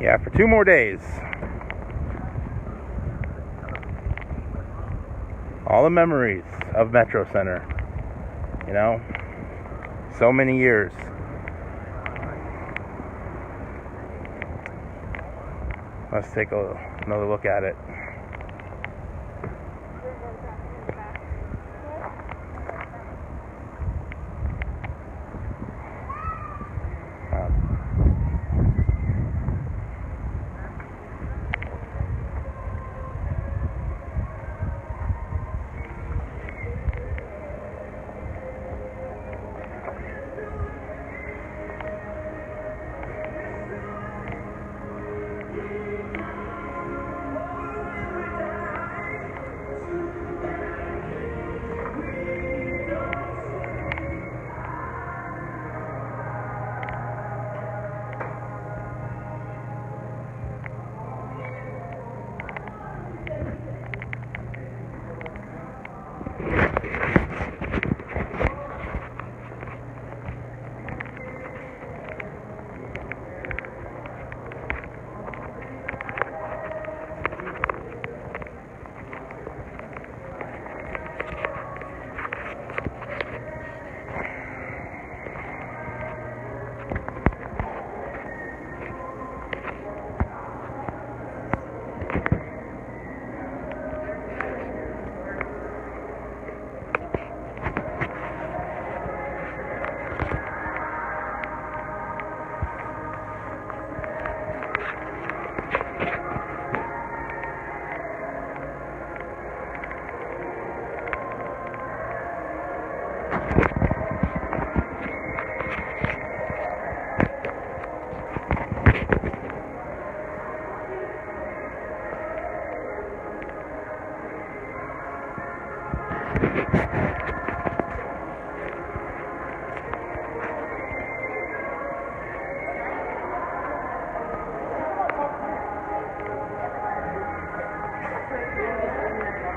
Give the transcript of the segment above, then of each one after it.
Yeah, for 2 more days. All the memories of Metrocenter. You know? So many years. Let's take another look at it.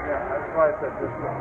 That's why I said this one.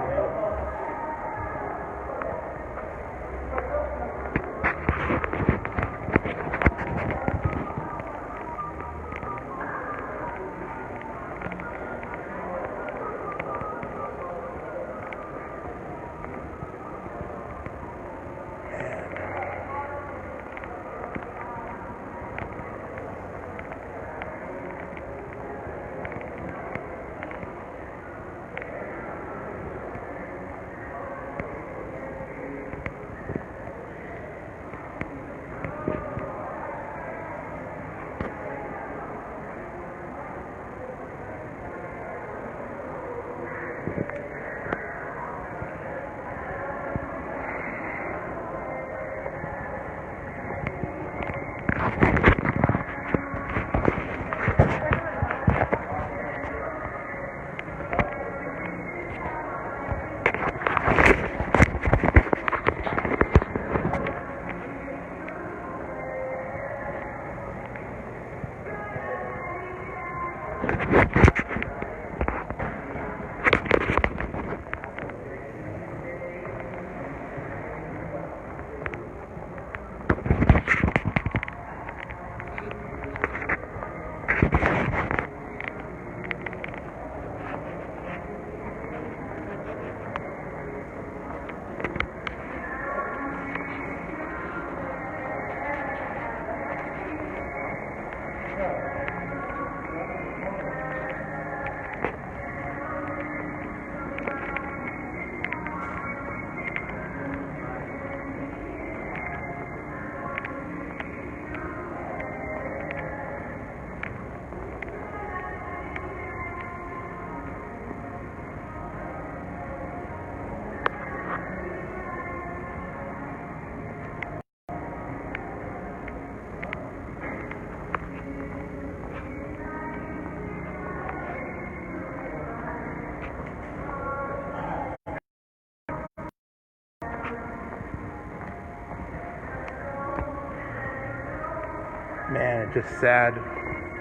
Man, it's just sad.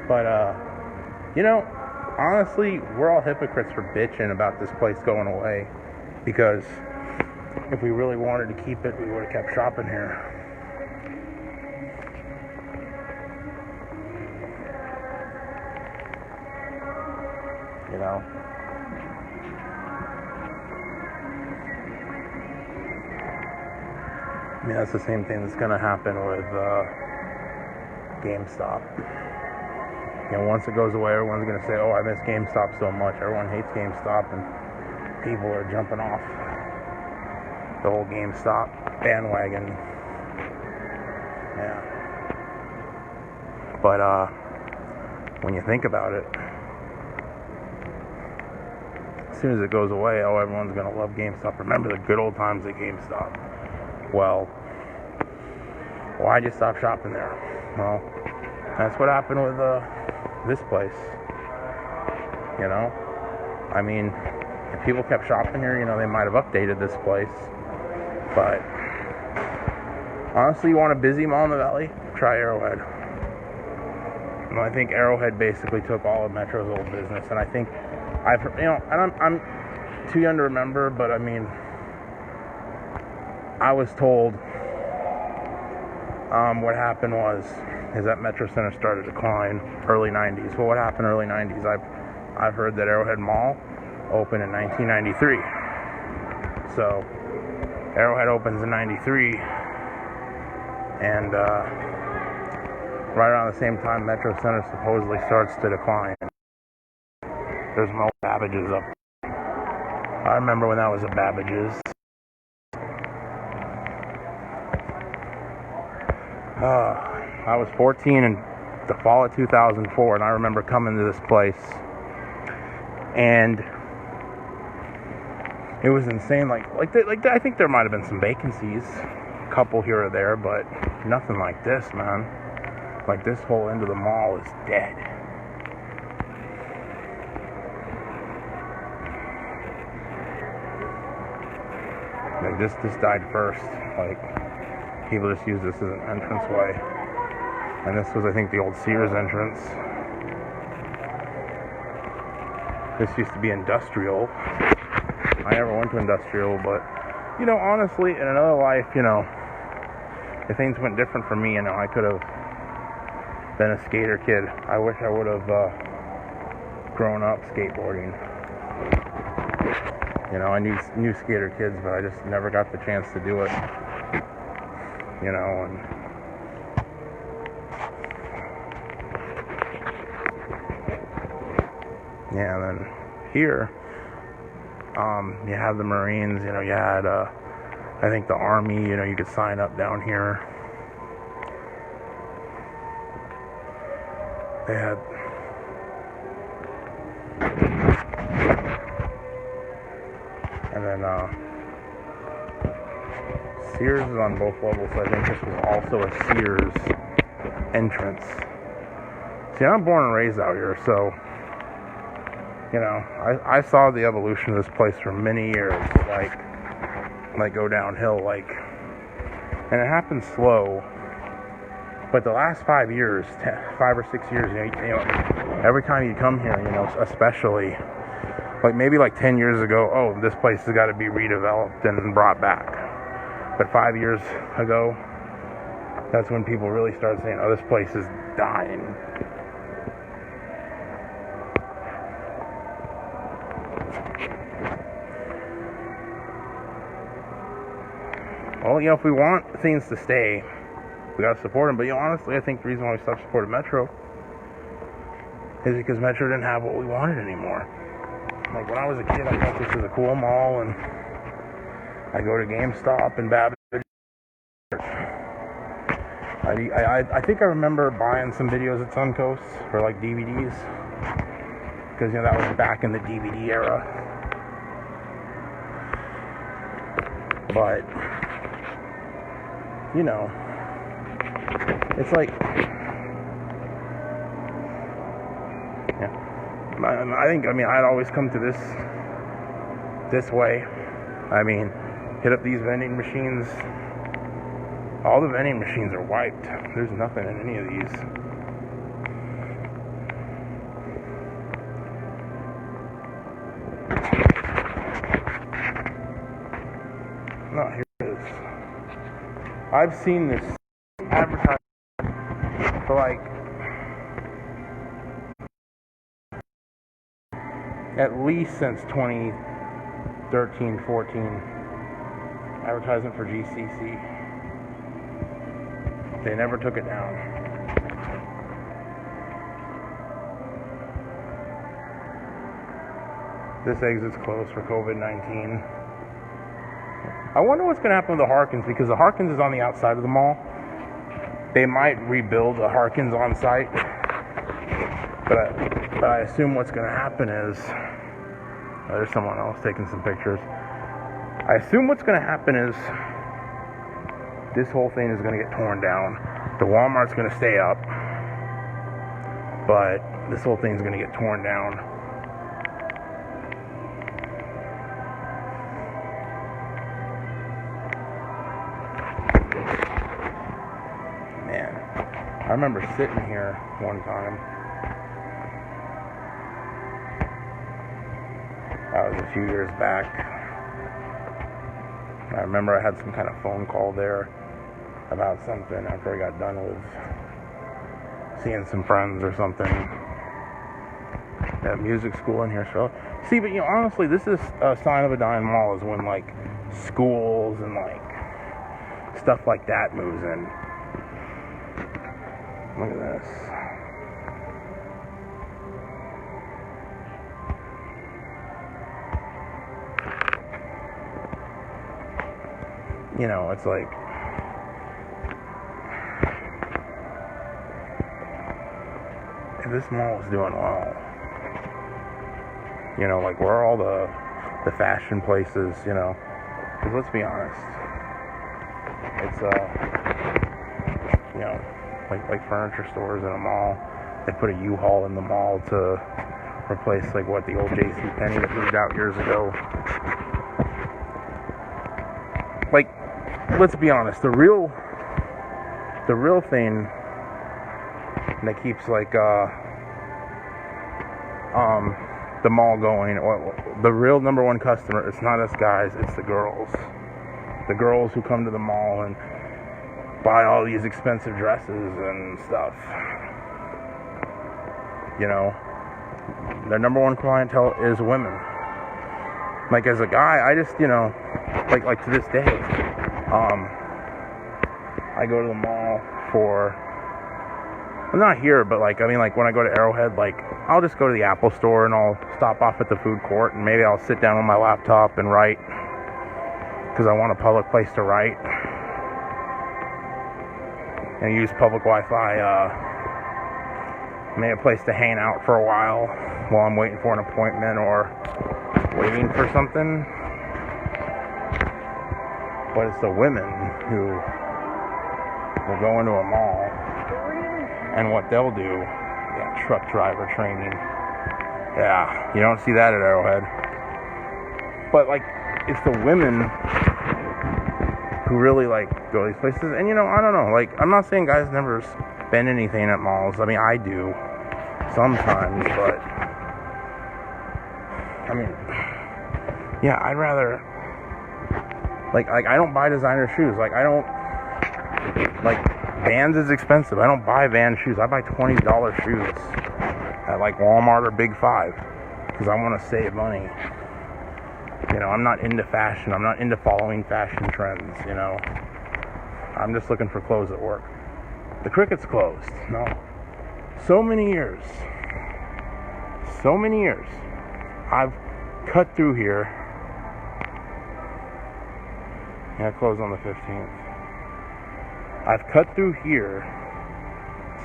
But, you know, honestly, we're all hypocrites for bitching about this place going away. Because if we really wanted to keep it, we would have kept shopping here. you know. I mean, that's the same thing that's going to happen with GameStop. You know, once it goes away, everyone's going to say, oh, I miss GameStop so much. Everyone hates GameStop, and people are jumping off the whole GameStop bandwagon. Yeah. But when you think about it, as soon as it goes away, oh, everyone's going to love GameStop. Remember the good old times at GameStop. Well, why'd you stop shopping there? Well, that's what happened with this place. You know? I mean, if people kept shopping here, you know, they might have updated this place. But honestly, you want a busy mall in the valley? Try Arrowhead. And I think Arrowhead basically took all of Metro's old business, and I think and I'm too young to remember, but I mean, I was told what happened is that Metrocenter started to decline early 90s. Well, what happened early 90s? I've heard that Arrowhead Mall opened in 1993. So Arrowhead opens in 93, and right around the same time Metrocenter supposedly starts to decline. There's no Babbage's up. I remember when that was a Babbage's. I was 14 in the fall of 2004, and I remember coming to this place, and it was insane. Like I think there might have been some vacancies, a couple here or there, but nothing like this, man. Like, this whole end of the mall is dead. Like, this died first. Like, people just used this as an entranceway. And this was, I think, the old Sears entrance. This used to be industrial. I never went to industrial, but, you know, honestly, in another life, you know, if things went different for me, you know, I could have been a skater kid. I wish I would have grown up skateboarding. You know, I knew skater kids, but I just never got the chance to do it. You know, and yeah, and then here, you have the Marines. You know, you had I think the Army. You know, you could sign up down here. They had and then Sears is on both levels, so I think this was also a Sears entrance. See, I'm born and raised out here, so, you know, I saw the evolution of this place for many years, like go downhill, like, and it happened slow, but the last 5 years, 5 or 6 years, you know, every time you come here, you know, especially, like maybe like 10 years ago, oh, this place has got to be redeveloped and brought back. But 5 years ago, that's when people really started saying, oh, this place is dying. Well, you know, if we want things to stay, we got to support them. But, you know, honestly, I think the reason why we stopped supporting Metro is because Metro didn't have what we wanted anymore. Like, when I was a kid, I thought this was a cool mall, and I go to GameStop and Babbage. I think I remember buying some videos at Suncoast for like DVDs, because, you know, that was back in the DVD era. But, you know, it's like, yeah, I think, I mean, I'd always come to this way. I mean, hit up these vending machines. All the vending machines are wiped. There's nothing in any of these. No, here it is. I've seen this advertised for like at least since 2013, 14. Advertisement for GCC. They never took it down. This exit's closed for COVID-19. I wonder what's going to happen with the Harkins, because the Harkins is on the outside of the mall. They might rebuild the Harkins on site, but I assume what's going to happen is, there's someone else taking some pictures. I assume what's going to happen is this whole thing is going to get torn down. The Walmart's going to stay up, but this whole thing is going to get torn down. Man, I remember sitting here one time. That was a few years back. I remember I had some kind of phone call there about something after I got done with seeing some friends or something at music school in here. So, see, but honestly, this is a sign of a dying mall, is when like schools and like stuff like that moves in. Look at this. It's like, if this mall is doing well, like where are all the fashion places, because let's be honest, it's, like furniture stores in a mall, they put a U-Haul in the mall to replace like what the old JCPenney that moved out years ago. Like, let's be honest, the real thing that keeps like the mall going, or the real number one customer, it's not us guys, it's the girls who come to the mall and buy all these expensive dresses and stuff. Their number one clientele is women. Like, as a guy, I just, like to this day, I go to the mall for, I'm not here, but like when I go to Arrowhead, like, I'll just go to the Apple store and I'll stop off at the food court and maybe I'll sit down on my laptop and write, because I want a public place to write, and use public Wi-Fi, maybe a place to hang out for a while I'm waiting for an appointment or waiting for something. But it's the women who will go into a mall, and what they'll do, truck driver training. Yeah, you don't see that at Arrowhead. But like, it's the women who really like go to these places. And I don't know, like, I'm not saying guys never spend anything at malls. I mean, I do sometimes, but I mean, yeah, I'd rather like I don't buy designer shoes. Like, I don't, like, Vans is expensive. I don't buy Vans shoes. I buy $20 shoes at like Walmart or Big Five because I want to save money. I'm not into fashion. I'm not into following fashion trends, I'm just looking for clothes that work. The Cricket's closed. No. So many years. I've cut through here. Yeah, it closed on the 15th. I've cut through here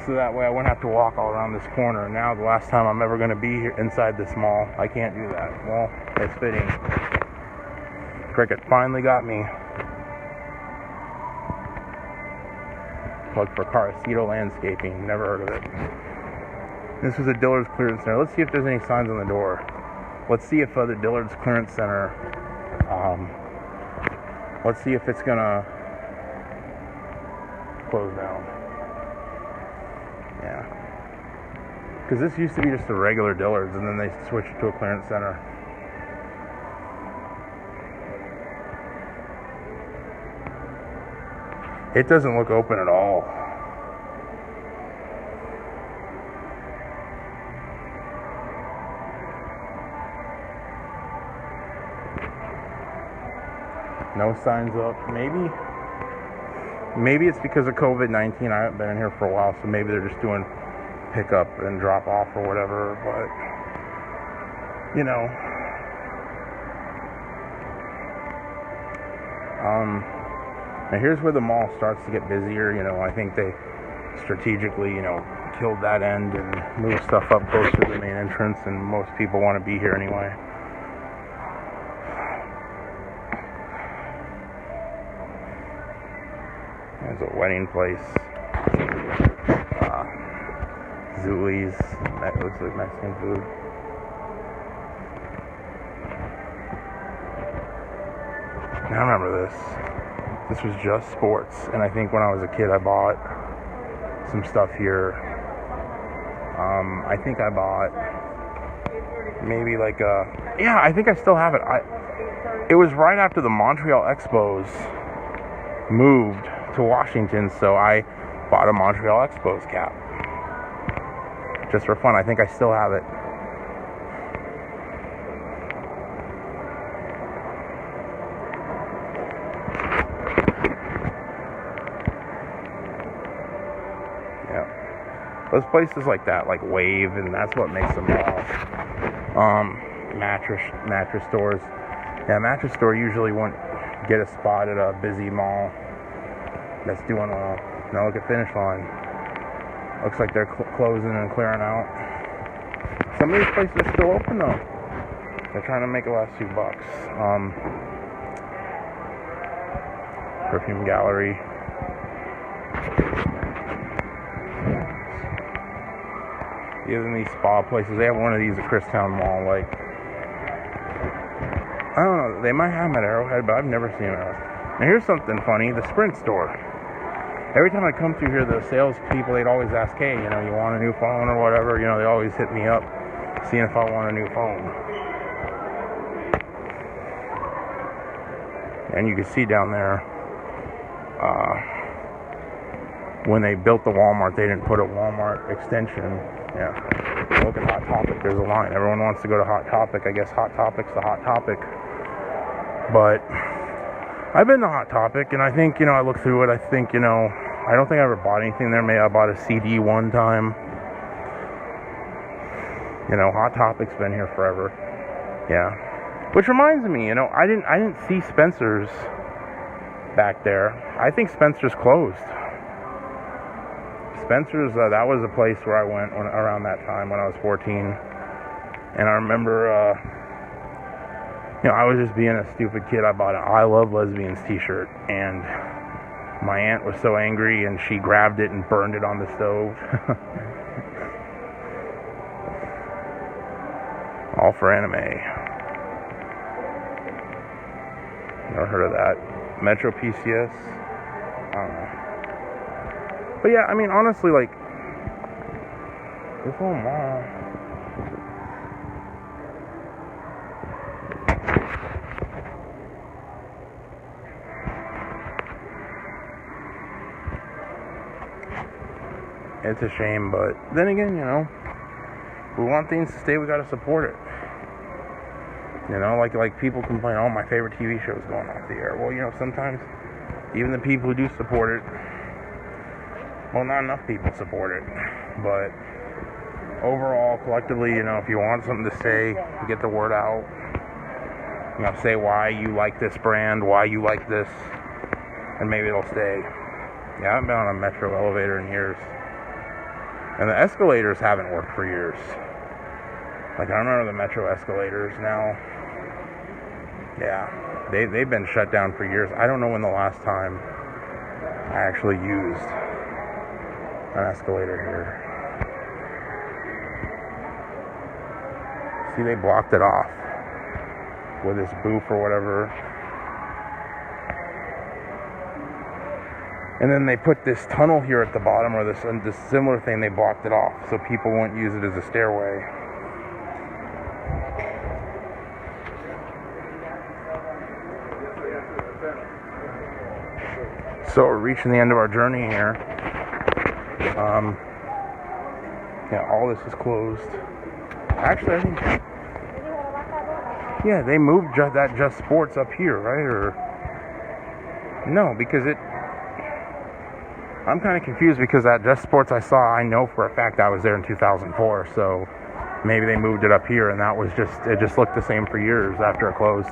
so that way I wouldn't have to walk all around this corner. And now the last time I'm ever going to be here inside this mall, I can't do that. Well, it's fitting. Cricket finally got me. Plug for Caracito Landscaping. Never heard of it. This was a Dillard's Clearance Center. Let's see if there's any signs on the door. Let's see if the Dillard's Clearance Center, let's see if it's gonna close down. Yeah. Because this used to be just a regular Dillard's, and then they switched it to a clearance center. It doesn't look open at all. No signs up. Maybe it's because of COVID-19. I haven't been in here for a while, so maybe they're just doing pick up and drop off or whatever. But now here's where the mall starts to get busier. I think they strategically, killed that end and moved stuff up closer to the main entrance, and most people want to be here anyway. There's a wedding place. Zuli's. That looks like Mexican food. I remember this. This was just sports, and I think when I was a kid I bought some stuff here. I think I bought maybe I think I still have it. It was right after the Montreal Expos moved to Washington, so I bought a Montreal Expos cap. Just for fun. I think I still have it. Those places like that, like Wave, and that's what makes them all. Mattress stores. Yeah, mattress store usually won't get a spot at a busy mall that's doing well. Now look at Finish Line. Looks like they're closing and clearing out. Some of these places are still open though. They're trying to make the last few bucks. Perfume Gallery. Even these spa places, they have one of these at Christown Mall. I don't know, they might have them at Arrowhead, but I've never seen them. Now here's something funny, the Sprint store. Every time I come through here, the sales people, they'd always ask, hey, you want a new phone or whatever? They always hit me up, seeing if I want a new phone. And you can see down there, when they built the Walmart, they didn't put a Walmart extension. Yeah, look at Hot Topic. There's a line. Everyone wants to go to Hot Topic. I guess Hot Topic's the hot topic. But I've been to Hot Topic, and I think, I look through it. I think, I don't think I ever bought anything there. Maybe I bought a CD one time. Hot Topic's been here forever. Yeah. Which reminds me, I didn't see Spencer's back there. I think Spencer's closed. Spencer's, that was a place where I went around that time when I was 14. And I remember, I was just being a stupid kid. I bought an I Love Lesbians t-shirt. And my aunt was so angry, and she grabbed it and burned it on the stove. All for anime. Never heard of that. Metro PCS. I don't know. But yeah, honestly, this whole mall. It's a shame, but then again, we want things to stay, we gotta support it. Like people complain, oh, my favorite TV show is going off the air. Well, sometimes even the people who do support it, well, not enough people support it. But overall, collectively, if you want something to say, get the word out. Say why you like this brand, why you like this, and maybe it'll stay. Yeah, I haven't been on a metro elevator in years. And the escalators haven't worked for years. I remember the metro escalators now. Yeah, they've been shut down for years. I don't know when the last time I actually used an escalator here. See, they blocked it off with this booth or whatever. And then they put this tunnel here at the bottom, or this similar thing, they blocked it off so people won't use it as a stairway. So we're reaching the end of our journey here. Yeah, all this is closed. Actually, I think, yeah, they moved that Just Sports up here, right? Or No, because I'm kind of confused because that Just Sports I saw, I know for a fact I was there in 2004, so maybe they moved it up here, and it just looked the same for years after it closed.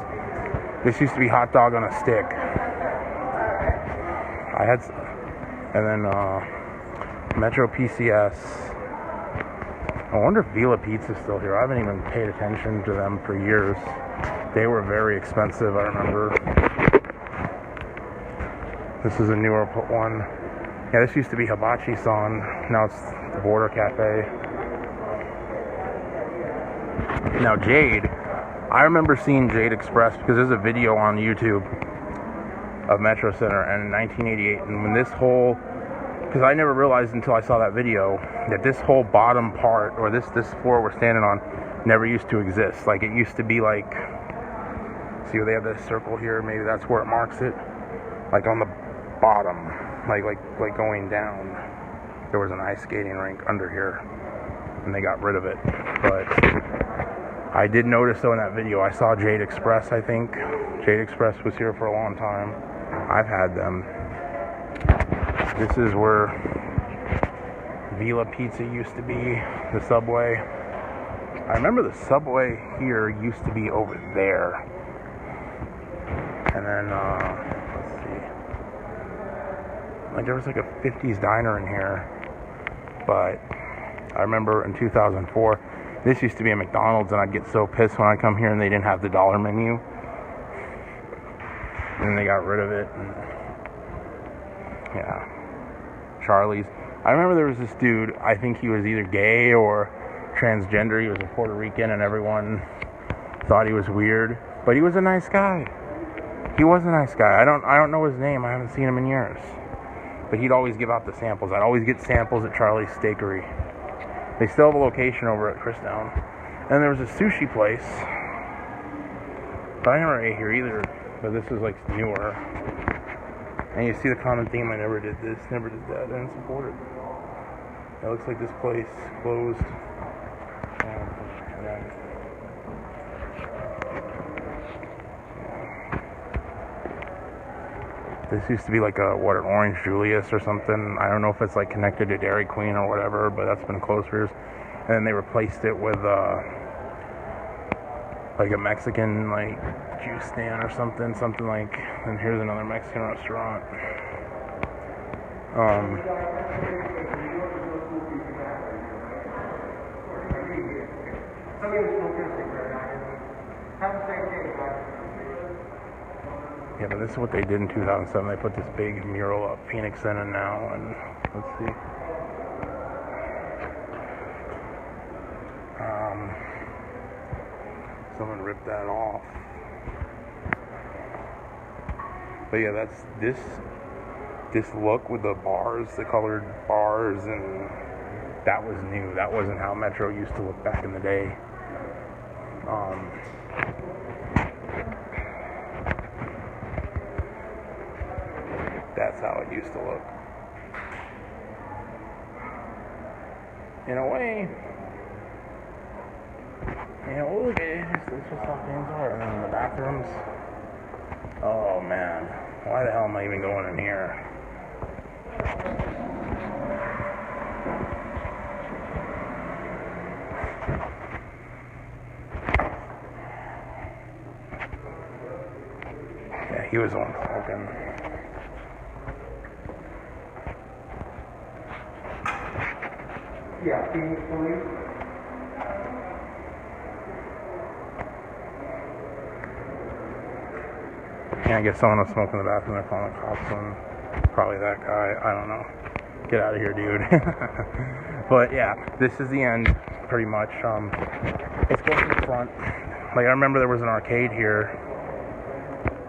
This used to be hot dog on a stick. And then Metro PCS. I wonder if Vila Pizza's still here. I haven't even paid attention to them for years. They were very expensive, I remember. This is a newer one. Yeah, this used to be Hibachi-san. Now it's the Border Cafe. Now Jade, I remember seeing Jade Express because there's a video on YouTube of Metrocenter and in 1988, and when this whole, because I never realized until I saw that video that this whole bottom part, or this floor we're standing on, never used to exist. Like, it used to be like, see where they have this circle here, maybe that's where it marks it, like on the bottom, like going down, there was an ice skating rink under here, and they got rid of it. But I did notice though in that video, I saw Jade Express, I think. Jade Express was here for a long time. I've had them. This is where Vila Pizza used to be, the Subway. I remember the Subway here used to be over there. And then, let's see. Like, there was like a 50s diner in here. But I remember in 2004, this used to be a McDonald's, and I'd get so pissed when I'd come here and they didn't have the dollar menu. And they got rid of it. And yeah. Charlie's. I remember there was this dude, I think he was either gay or transgender. He was a Puerto Rican, and everyone thought he was weird. But he was a nice guy. He was a nice guy. I don't know his name. I haven't seen him in years. But he'd always give out the samples. I'd always get samples at Charlie's Steakery. They still have a location over at Christown. And there was a sushi place. But I never ate here either. But this is like newer. And you see the common theme, I never did this, never did that, I didn't support it. It looks like this place closed. And then, this used to be like an Orange Julius or something. I don't know if it's like connected to Dairy Queen or whatever, but that's been closed for years. And then they replaced it with like a Mexican like juice stand or something like, and here's another Mexican restaurant. Yeah, but this is what they did in 2007. They put this big mural up, Phoenix in and now, and let's see. Someone ripped that off. But yeah, that's this look with the bars, the colored bars, and that was new. That wasn't how Metro used to look back in the day. That's how it used to look. In a way, you know, look at it. This is how things are. And then the bathrooms. Oh man, why the hell am I even going in here? Yeah, he was the one smoking. Yeah, Phoenix Police. Yeah, I guess someone was smoking in the bathroom. They're calling the cops on probably that guy. I don't know. Get out of here, dude. But yeah, this is the end, pretty much. It's going to the front. Like, I remember there was an arcade here,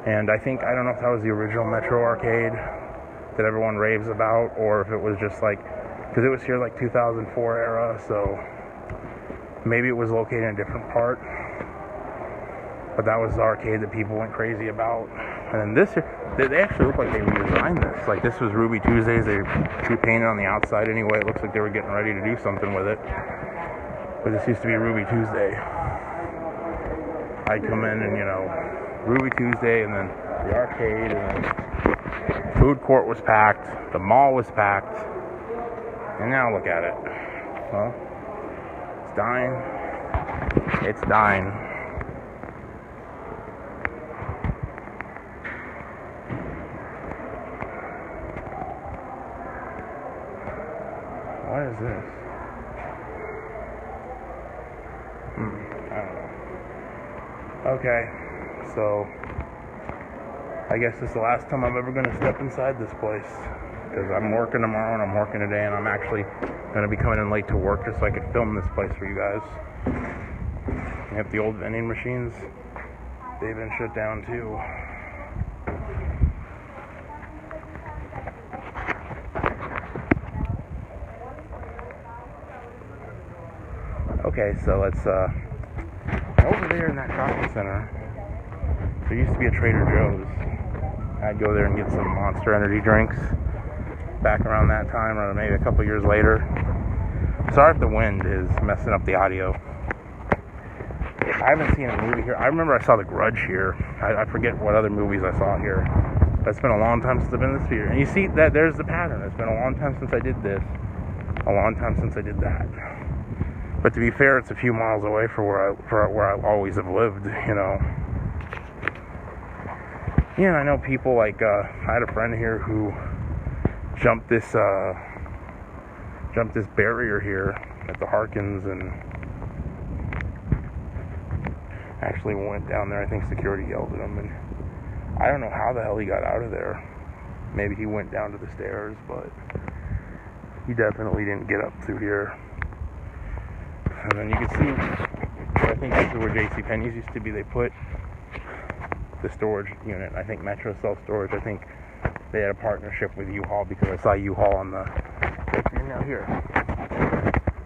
and I don't know if that was the original Metro arcade that everyone raves about, or if it was just like, because it was here like 2004 era, so maybe it was located in a different part. But that was the arcade that people went crazy about. And then this, they actually look like they redesigned this. Like, this was Ruby Tuesdays. They repainted on the outside anyway. It looks like they were getting ready to do something with it. But this used to be Ruby Tuesday. I'd come in and, Ruby Tuesday, and then the arcade, and then Food court was packed. The mall was packed. And now look at it. Well, it's dying. It's dying. What is this? I don't know. Okay, so I guess this is the last time I'm ever going to step inside this place, because I'm working tomorrow and I'm working today, and I'm actually going to be coming in late to work just so I could film this place for you guys. You have the old vending machines. They've been shut down too. Okay, so let's over there in that shopping center, there used to be a Trader Joe's. I'd go there and get some Monster Energy drinks back around that time, or maybe a couple years later. Sorry if the wind is messing up the audio. I haven't seen a movie here. I remember I saw The Grudge here. I forget what other movies I saw here. But it's been a long time since I've been in this theater. And you see that there's the pattern. It's been a long time since I did this. A long time since I did that. But to be fair, it's a few miles away from where I always have lived, you know. Yeah, and I know people like I had a friend here who jumped this barrier here at the Harkins and actually went down there. I think security yelled at him, and I don't know how the hell he got out of there. Maybe he went down to the stairs, but he definitely didn't get up through here. And then you can see, I think this is where JCPenney's used to be. They put the storage unit. I think Metro self-storage. I think they had a partnership with U-Haul, because I saw U-Haul on the screen. Now here,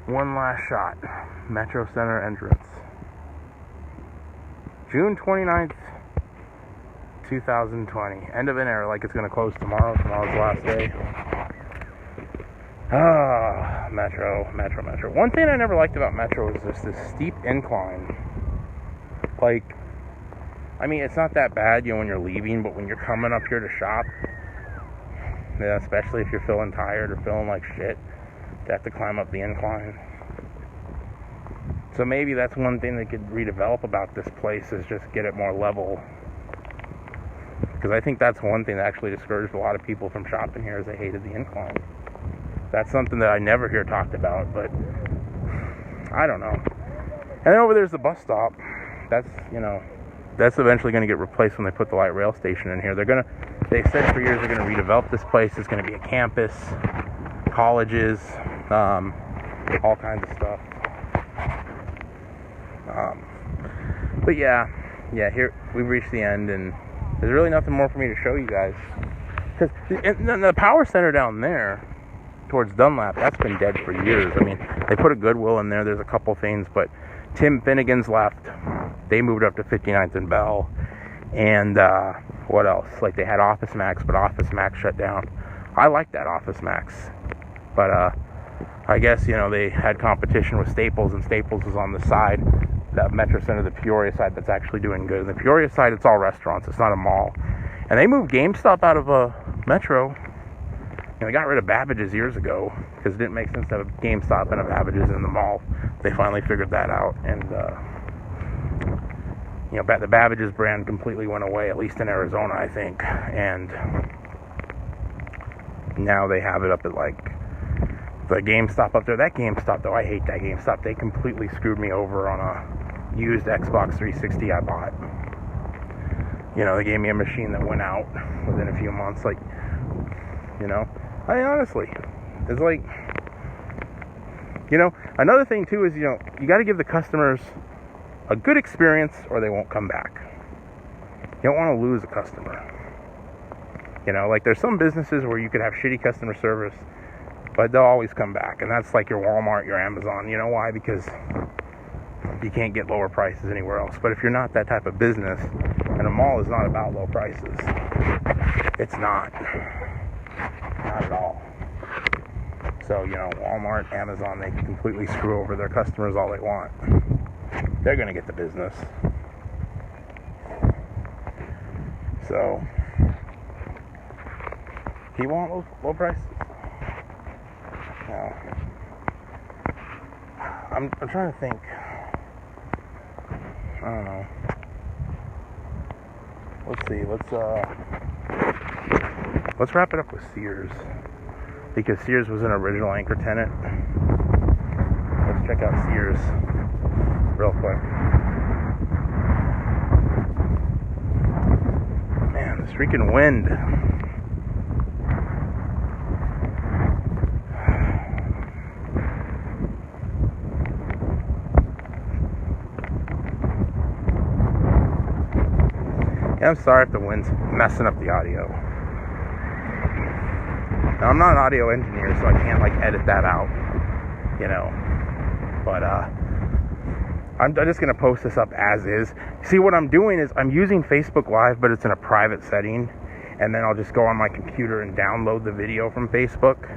one last shot. Metrocenter entrance. June 29th, 2020. End of an era, like it's going to close tomorrow. Tomorrow's the last day. Metro. One thing I never liked about Metro is this steep incline. Like, I mean, it's not that bad, you know, when you're leaving, but when you're coming up here to shop, yeah, especially if you're feeling tired or feeling like shit, you have to climb up the incline. So maybe that's one thing they could redevelop about this place, is just get it more level. Because I think that's one thing that actually discouraged a lot of people from shopping here, is they hated the incline. That's something that I never hear talked about, but I don't know. And then over there's the bus stop. That's, you know, that's eventually going to get replaced when they put the light rail station in here. They said for years they're going to redevelop this place. It's going to be a campus, colleges, all kinds of stuff. But yeah, here we've reached the end, and there's really nothing more for me to show you guys. Because the power center down there, towards Dunlap, that's been dead for years. I mean, they put a Goodwill in there. There's a couple things, but Tim Finnegan's left. They moved up to 59th and Bell. And what else? Like, they had Office Max, but Office Max shut down. I like that Office Max. But I guess, you know, they had competition with Staples, and Staples is on the side, that Metrocenter, the Peoria side, that's actually doing good. And the Peoria side, it's all restaurants. It's not a mall. And they moved GameStop out of Metro. They got rid of Babbage's years ago, because it didn't make sense to have a GameStop and a Babbage's in the mall. They finally figured that out, and you know, the Babbage's brand completely went away, at least in Arizona, I think. And now they have it up at like the GameStop up there. That GameStop, though, I hate that GameStop. They completely screwed me over on a used Xbox 360 I bought. You know, they gave me a machine that went out within a few months. Like, you know, I mean, honestly, it's like, you know, another thing too is, you know, you got to give the customers a good experience or they won't come back. You don't want to lose a customer. You know, like there's some businesses where you could have shitty customer service, but they'll always come back. And that's like your Walmart, your Amazon. You know why? Because you can't get lower prices anywhere else. But if you're not that type of business, and a mall is not about low prices. It's not. Not at all. So, you know, Walmart, Amazon, they can completely screw over their customers all they want. They're going to get the business. So, You want low prices? No. I'm trying to think. I don't know. Let's see. Let's wrap it up with Sears, because Sears was an original anchor tenant. Let's check out Sears real quick. Man, this freaking wind. Yeah, I'm sorry if the wind's messing up the audio. Now, I'm not an audio engineer, so I can't edit that out, but I'm just gonna post this up as is. See, what I'm doing is I'm using Facebook Live, but it's in a private setting, and then I'll just go on my computer and download the video from Facebook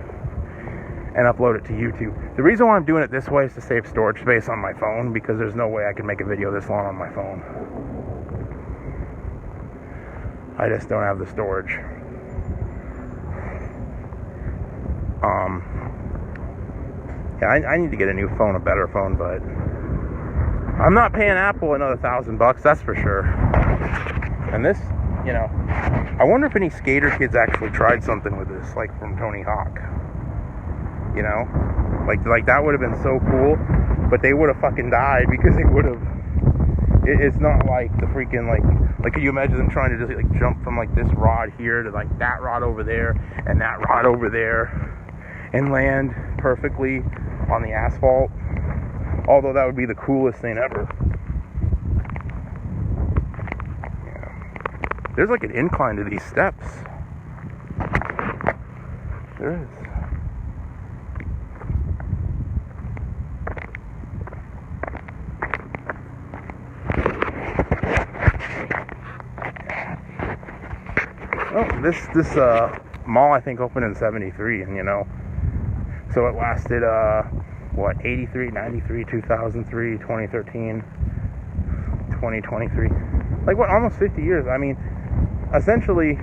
and upload it to YouTube. The reason why I'm doing it this way is to save storage space on my phone, because there's no way I can make a video this long on my phone. I just don't have the storage. Yeah, I need to get a new phone, a better phone, but I'm not paying Apple another $1,000, that's for sure. And this, I wonder if any skater kids actually tried something with this, like from Tony Hawk. Like that would have been so cool, but they would have fucking died, because they would have. It's not like the freaking like can you imagine them trying to just jump from this rod here to that rod over there and that rod over there and land perfectly on the asphalt? Although that would be the coolest thing ever. Yeah. There's an incline to these steps. There is. Oh, this mall I think opened in '73, and so it lasted 83, 93, 2003, 2013, 2023, almost 50 years. I mean, essentially,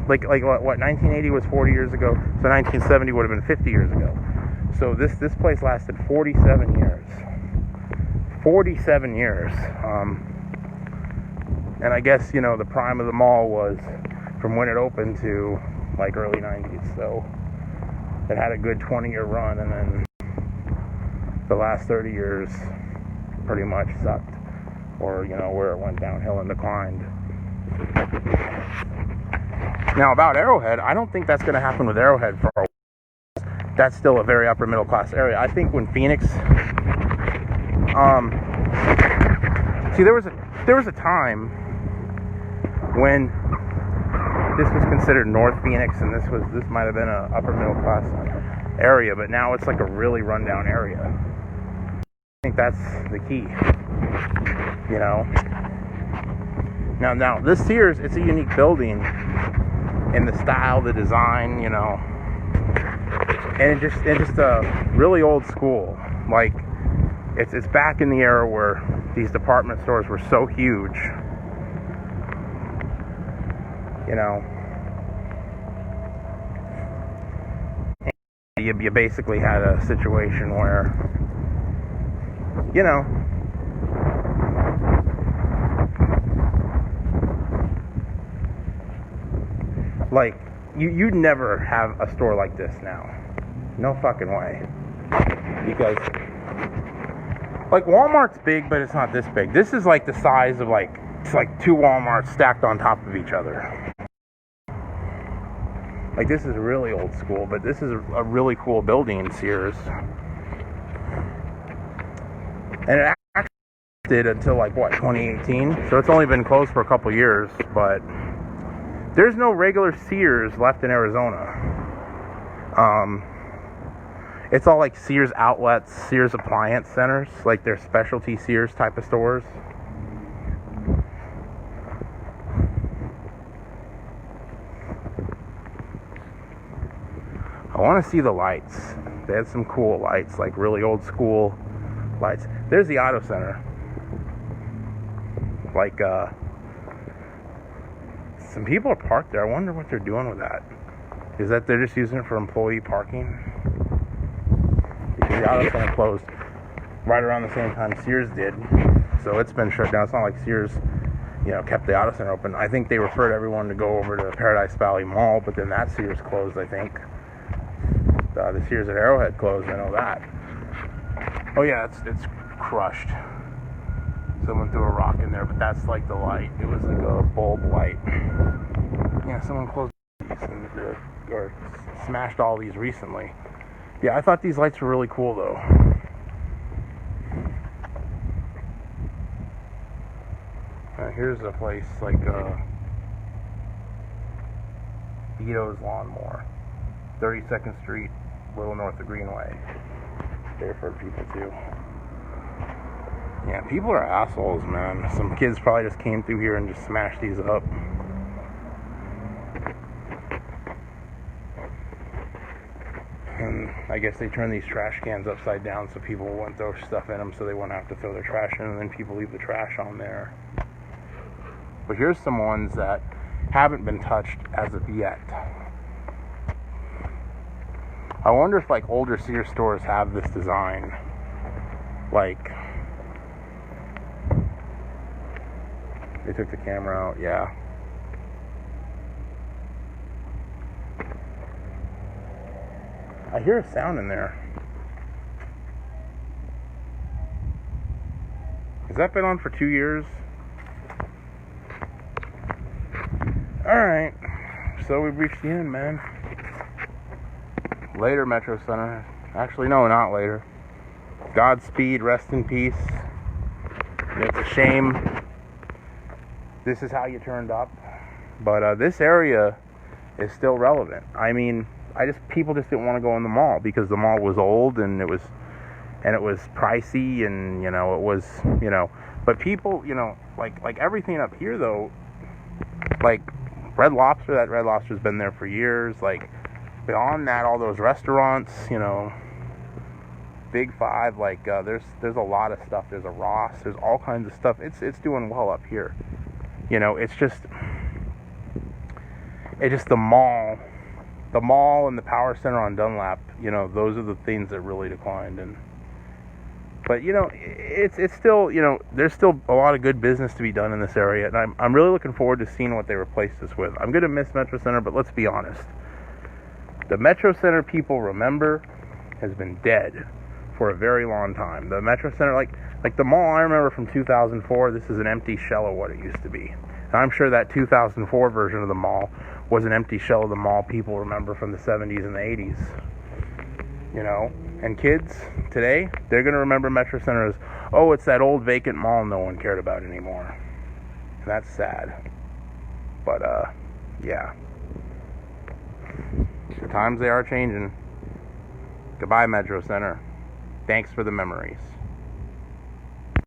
what 1980 was 40 years ago, so 1970 would have been 50 years ago. So this place lasted 47 years. 47 years. And I guess the prime of the mall was from when it opened to early 90s, so it had a good 20-year run, and then the last 30 years pretty much sucked, or where it went downhill and declined. Now, about Arrowhead, I don't think that's going to happen with Arrowhead for a while. That's still a very upper middle class area. I think when Phoenix see, there was a time when this was considered North Phoenix, and this might have been a upper middle class area, but now it's a really rundown area. I think that's the key. Now this Sears, it's a unique building in the style, the design, and it's just a really old school. It's back in the era where these department stores were so huge. You basically had a situation where, you'd never have a store like this now. No fucking way. Because, Walmart's big, but it's not this big. This is the size of it's two Walmarts stacked on top of each other. This is really old school, but this is a really cool building in Sears. And it actually did until 2018, so it's only been closed for a couple years, but there's no regular Sears left in Arizona. It's all Sears outlets, Sears appliance centers, their specialty Sears type of stores. I want to see the lights. They had some cool lights, really old school lights. There's the auto center. Some people are parked there. I wonder what they're doing with that. is that they're just using it for employee parking. Because the auto center closed right around the same time Sears did. So it's been shut down. It's not like Sears, kept the auto center open. I think they referred everyone to go over to Paradise Valley Mall, but then that Sears closed, I think. The Sears at Arrowhead closed, I know that. Oh yeah, it's crushed. Someone threw a rock in there, but that's like the light. It was like a bulb light. Yeah, someone closed these or smashed all these recently. Yeah, I thought these lights were really cool though. Here's a place like Vito's Lawnmower, 32nd Street, little north of Greenway. There for people too. Yeah, people are assholes, man. Some kids probably just came through here and just smashed these up. And I guess they turn these trash cans upside down so people won't throw stuff in them, so they won't have to throw their trash in, and then people leave the trash on there. But here's some ones that haven't been touched as of yet. I wonder if like older Sears stores have this design. Like, they took the camera out, yeah. I hear a sound in there. Has that been on for 2 years? Alright, so we've reached the end, man. Later, Metrocenter. Actually, no, not later. Godspeed, rest in peace. It's a shame this is how you turned up. But this area is still relevant. I mean, people just didn't want to go in the mall because the mall was old and it was pricey and, it was, but people, like everything up here though, like Red Lobster, that Red Lobster's been there for years. Like beyond that, all those restaurants, Big Five, like there's a lot of stuff. There's a Ross, there's all kinds of stuff. It's doing well up here. It's just the mall and the Power Center on Dunlap. Those are the things that really declined. But it's still, there's still a lot of good business to be done in this area, and I'm really looking forward to seeing what they replace this with. I'm gonna miss Metrocenter, but let's be honest. The Metrocenter people remember has been dead for a very long time. The Metrocenter, like the mall I remember from 2004, this is an empty shell of what it used to be. And I'm sure that 2004 version of the mall was an empty shell of the mall people remember from the 70s and the 80s. And kids today, they're going to remember Metrocenter as, oh, it's that old vacant mall no one cared about anymore. And that's sad. But, yeah. The times they are changing. Goodbye, Metrocenter. Thanks for the memories.